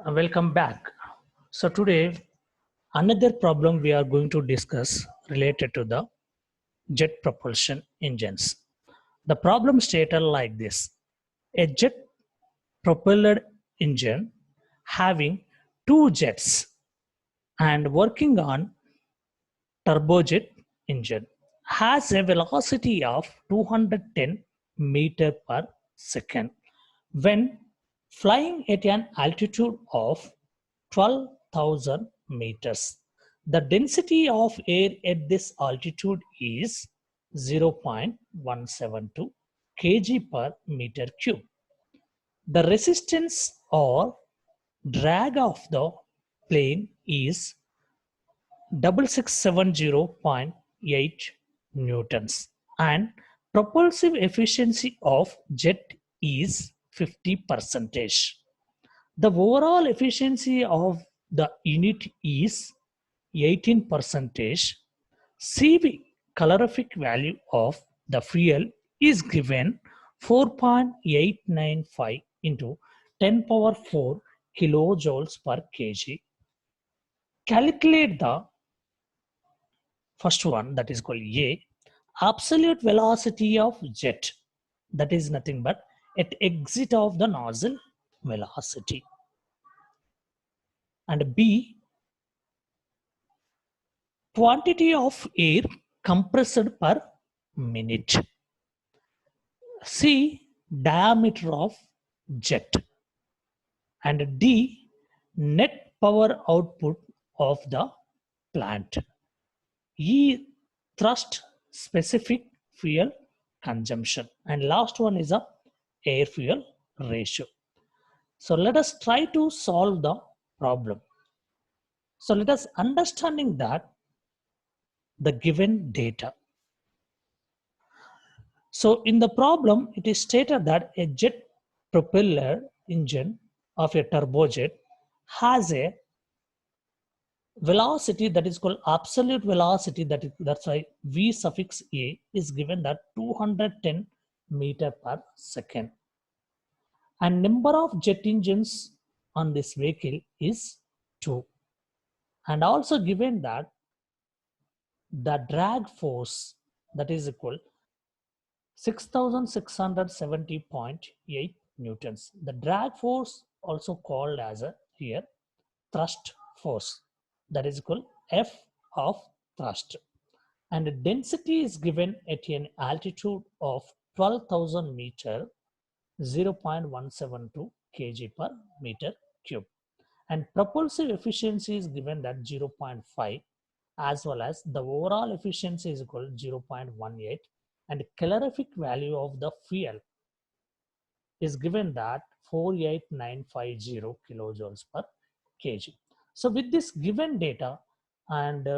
Welcome back. So today another problem we are going to discuss related to the jet propulsion engines. The problem stated like this. A jet propelled engine having two jets and working on turbojet engine has a velocity of 210 meter per second when flying at an altitude of 12,000 meters. The density of air at this altitude is 0.172 kg per meter cube. The resistance or drag of the plane is 6670.8 newtons and propulsive efficiency of jet is 50%. The overall efficiency of the unit is 18%. CV calorific value of the fuel is given 4.895 into 10 power 4 kilojoules per kg. Calculate the first one, that is called A, absolute velocity of jet, that is nothing but at exit of the nozzle velocity, and B, quantity of air compressed per minute, C, diameter of jet, and D, net power output of the plant, E, thrust specific fuel consumption, and last one is a air fuel ratio. So let us try to solve the problem. So let us understanding that the given data. So in the problem, it is stated that a jet propeller engine of a turbojet has a velocity that is called absolute velocity, that's why V suffix A is given that 210 meter per second. And number of jet engines on this vehicle is 2. And also given that the drag force that is equal 6670.8 newtons. The drag force also called as a here thrust force, that is equal F of thrust, and the density is given at an altitude of 12,000 meter, 0.172 kg per meter cube, and propulsive efficiency is given that 0.5, as well as the overall efficiency is equal to 0.18, and calorific value of the fuel is given that 48950 kilojoules per kg. So with this given data, and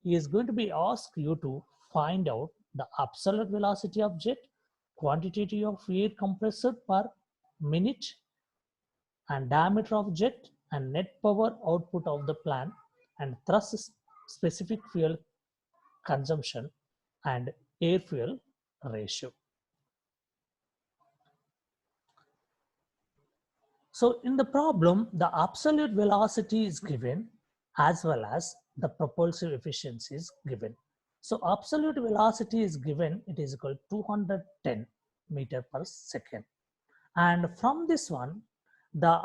he is going to be asked you to find out the absolute velocity of jet, quantity of air compressed per minute, and diameter of jet, and net power output of the plant, and thrust specific fuel consumption, and air fuel ratio. So in the problem, the absolute velocity is given as well as the propulsive efficiency is given. So absolute velocity is given, it is equal to 210 meter per second. And from this one, the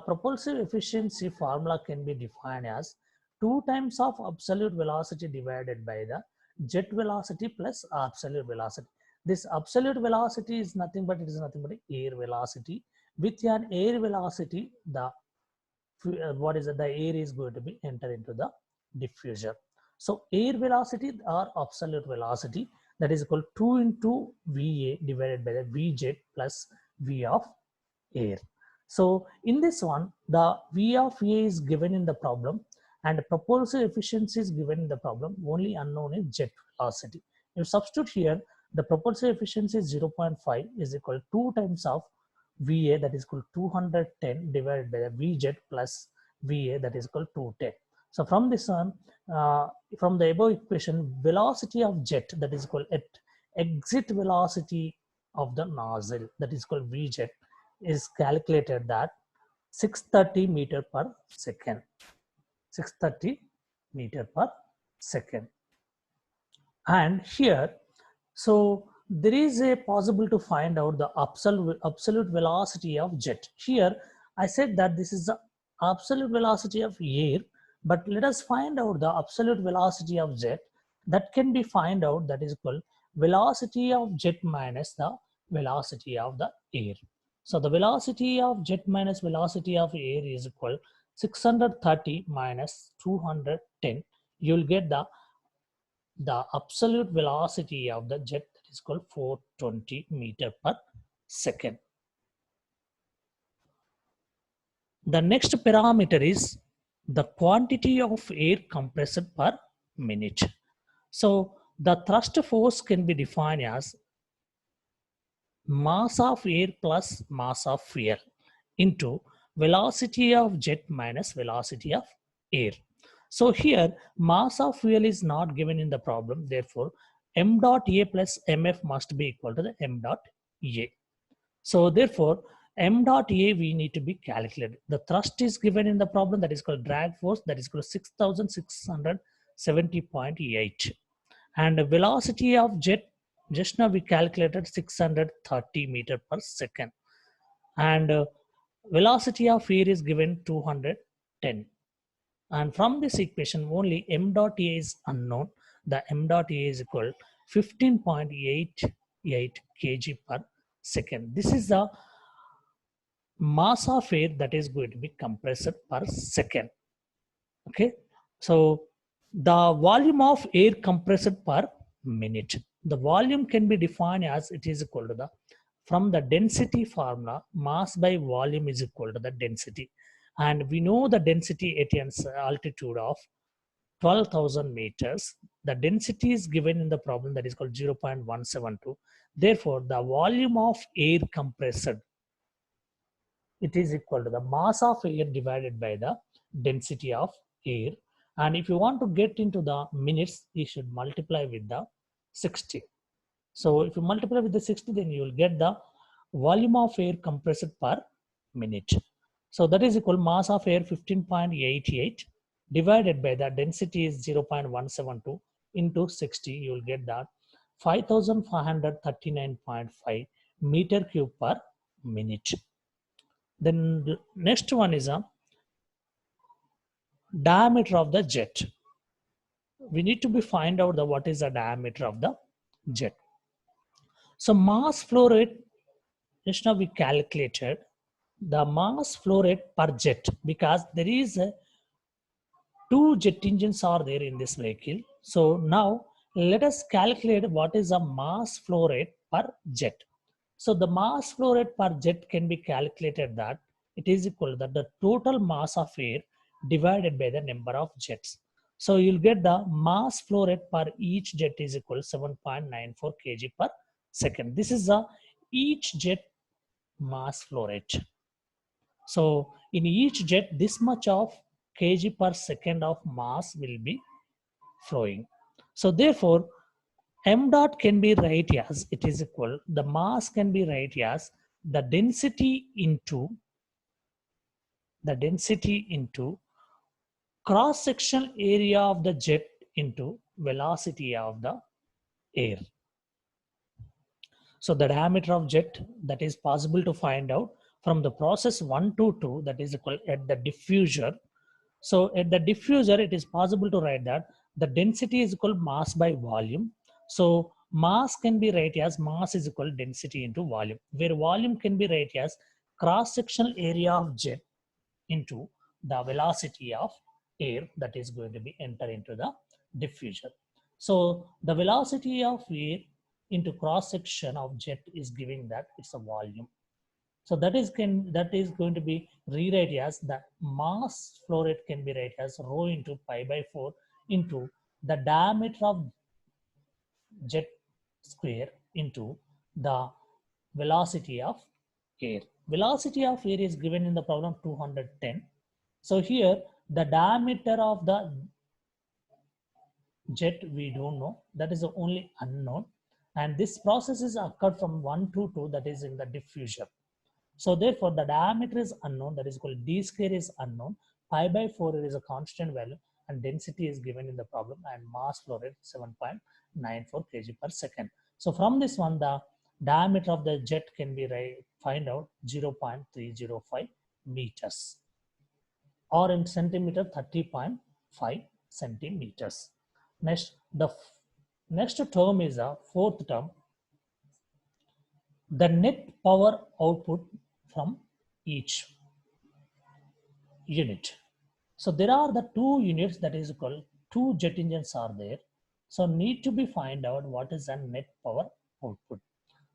propulsive efficiency formula can be defined as 2 times of absolute velocity divided by the jet velocity plus absolute velocity. This absolute velocity is nothing but air velocity. With an air velocity, the air is going to be enter into the diffuser. So air velocity or absolute velocity, that is equal to 2 into VA divided by the V jet plus V of air. So in this one, the V of A is given in the problem and propulsive efficiency is given in the problem. Only unknown is jet velocity. If substitute here, the propulsive efficiency is 0.5 is equal to 2 times of VA, that is equal to 210 divided by the V jet plus VA, that is equal to 210. So from this one, from the above equation, velocity of jet, that is equal at exit velocity of the nozzle, that is called V jet, is calculated that 630 meter per second. 630 meter per second. And here, so there is a possible to find out the absolute velocity of jet. Here I said that this is the absolute velocity of air, but let us find out the absolute velocity of jet. That can be find out, that is equal velocity of jet minus the velocity of the air. So the velocity of jet minus velocity of air is equal 630 minus 210. You'll get the absolute velocity of the jet, that is called 420 meter per second. The next parameter is the quantity of air compressed per minute. So the thrust force can be defined as mass of air plus mass of fuel into velocity of jet minus velocity of air. So here mass of fuel is not given in the problem. Therefore, m dot A plus mf must be equal to the m dot A. So therefore, m dot A we need to be calculated. The thrust is given in the problem, that is called drag force, that is called 6,670.8. And the velocity of jet, just now we calculated 630 meter per second. And velocity of air is given 210. And from this equation, only m dot A is unknown. The m dot A is equal 15.88 kg per second. This is the mass of air that is going to be compressed per second. Okay, so the volume of air compressed per minute. The volume can be defined as it is equal to the, from the density formula, mass by volume is equal to the density. And we know the density at an altitude of 12,000 meters. The density is given in the problem, that is called 0.172. Therefore, the volume of air compressed, it is equal to the mass of air divided by the density of air. And if you want to get into the minutes, you should multiply with the 60. So if you multiply with the 60, then you will get the volume of air compressed per minute. So that is equal mass of air 15.88 divided by the density is 0.172 into 60. You will get that 5,539.5 meter cube per minute. Then the next one is a diameter of the jet. We need to be find out the what is the diameter of the jet. So mass flow rate, just now we calculated the mass flow rate per jet, because there is a two jet engines are there in this vehicle. So now let us calculate what is the mass flow rate per jet. So the mass flow rate per jet can be calculated that it is equal to the total mass of air divided by the number of jets. So you'll get the mass flow rate per each jet is equal to 7.94 kg per second. This is the each jet mass flow rate. So in each jet, this much of kg per second of mass will be flowing. So therefore, m dot can be write as it is equal, the mass can be write as the density into cross sectional area of the jet into velocity of the air. So the diameter of jet, that is possible to find out from the process 1 to 2, that is equal at the diffuser. So at the diffuser, it is possible to write that the density is equal mass by volume. So mass can be written as mass is equal density into volume, where volume can be written as cross-sectional area of jet into the velocity of air that is going to be enter into the diffuser. So the velocity of air into cross-section of jet is giving that it's a volume. So that is going to be rewrite as the mass flow rate can be write as rho into pi by 4 into the diameter of jet square into the velocity of air. Velocity of air is given in the problem 210. So here the diameter of the jet we don't know, that is the only unknown, and this process is occurred from 1 to 2, that is in the diffuser. So therefore the diameter is unknown, that is called d square is unknown, pi by 4 is a constant value, and density is given in the problem, and mass flow rate 7.94 kg per second. So from this one, the diameter of the jet can be find out 0.305 meters, or in centimeter 30.5 centimeters. Next, the next term is a fourth term, the net power output from each unit. So there are the two units, that is called two jet engines are there. So need to be find out what is the net power output.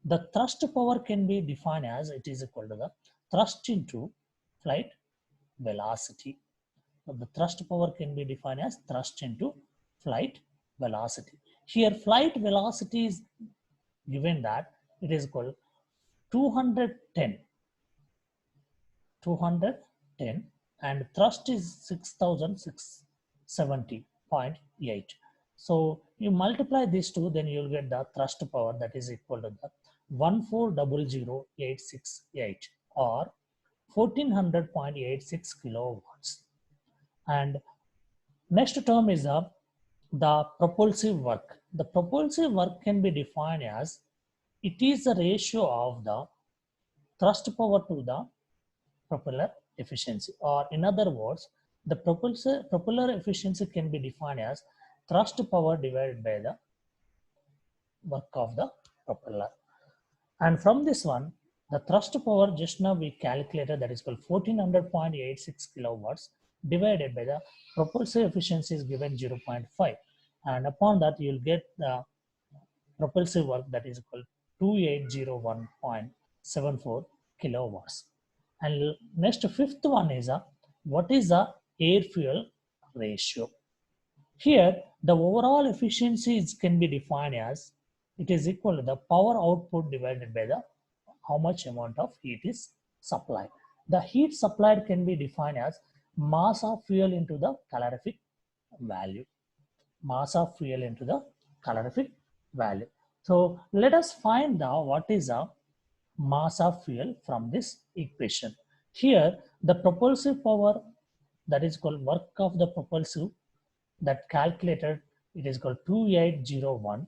The thrust power can be defined as it is equal to the thrust into flight velocity. So the thrust power can be defined as thrust into flight velocity. Here flight velocity is given that it is called 210 and thrust is 6670.8. So you multiply these two, then you'll get the thrust power, that is equal to the 1400868 or 1400.86 kilowatts. And next term is the propulsive work. The propulsive work can be defined as it is the ratio of the thrust power to the propeller efficiency, or in other words, the propeller efficiency can be defined as thrust power divided by the work of the propeller. And from this one, the thrust power just now we calculated, that is called 1400.86 kilowatts divided by the propulsive efficiency is given 0.5, and upon that you'll get the propulsive work, that is called 2801.74 kilowatts. And next fifth one is what is the air fuel ratio. Here the overall efficiency can be defined as it is equal to the power output divided by the how much amount of heat is supplied. The heat supplied can be defined as mass of fuel into the calorific value. Mass of fuel into the calorific value. So let us find out what is a mass of fuel from this equation. Here the propulsive power, that is called work of the propulsive, that calculated it is called 2801,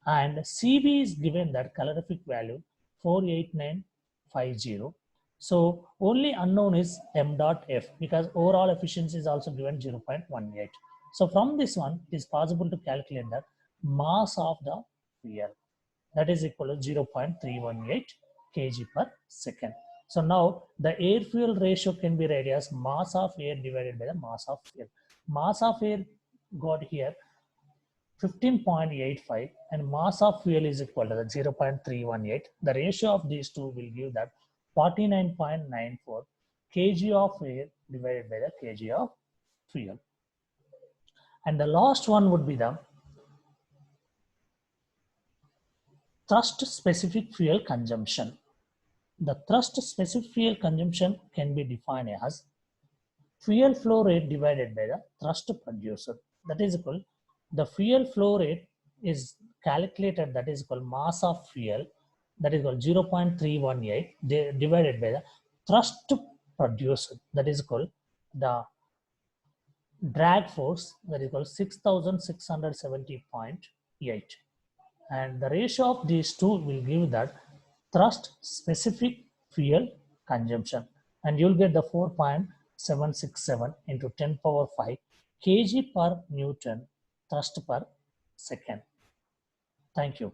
and CV is given that calorific value 48950. So only unknown is m dot f, because overall efficiency is also given 0.18. So from this one it is possible to calculate the mass of the fuel, that is equal to 0.318 kg per second. So now the air fuel ratio can be read as mass of air divided by the mass of fuel. Mass of air got here 15.85 and mass of fuel is equal to the 0.318. The ratio of these two will give that 49.94 kg of air divided by the kg of fuel. And the last one would be the thrust specific fuel consumption. The thrust specific fuel consumption can be defined as fuel flow rate divided by the thrust produced. That is equal, the fuel flow rate is calculated, that is called mass of fuel, that is called 0.318 divided by the thrust produced, that is called the drag force, that is called 6670.8. And the ratio of these two will give that thrust specific fuel consumption, and you'll get the 4.767 into 10 power 5 kg per Newton thrust per second. Thank you.